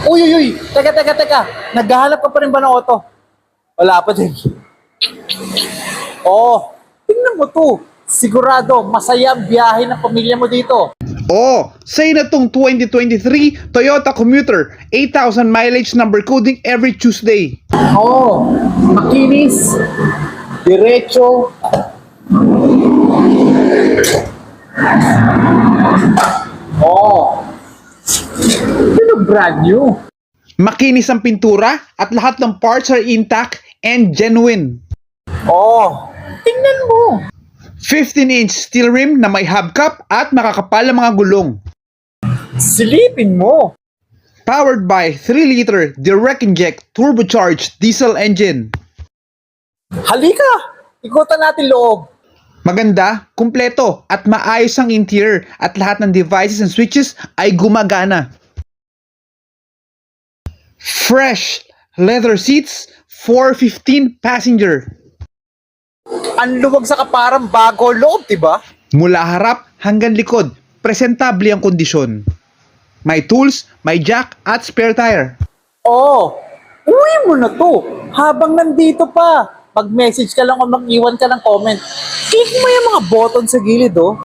Uy, uy, uy! Teka. Naghahanap ka pa rin ba ng auto? Wala pa din. Oh, tingnan mo to. Sigurado, masaya ang biyahe ng pamilya mo dito. Oh, say na tong 2023 Toyota Commuter, 8,000 mileage number coding every Tuesday. Oh, makinis, diretso. Oh, yun ang brand new. Makinis ang pintura at lahat ng parts are intact and genuine. Oh, tingnan mo. 15-inch steel rim na may hubcap at makakapal ang mga gulong. Silipin mo. Powered by 3-liter direct inject turbocharged diesel engine. Halika, ikutan natin loob. Maganda, kumpleto at maayos ang interior at lahat ng devices and switches ay gumagana. Fresh leather seats for 15 passenger. Ang luwag sa kaparang bago loob, diba? Mula harap hanggang likod, presentable ang kondisyon. May tools, may jack at spare tire. Oh, uwi mo na to. Habang nandito pa, mag-message ka lang o mag-iwan ka ng comment. Click mo yung mga button sa gilid, oh.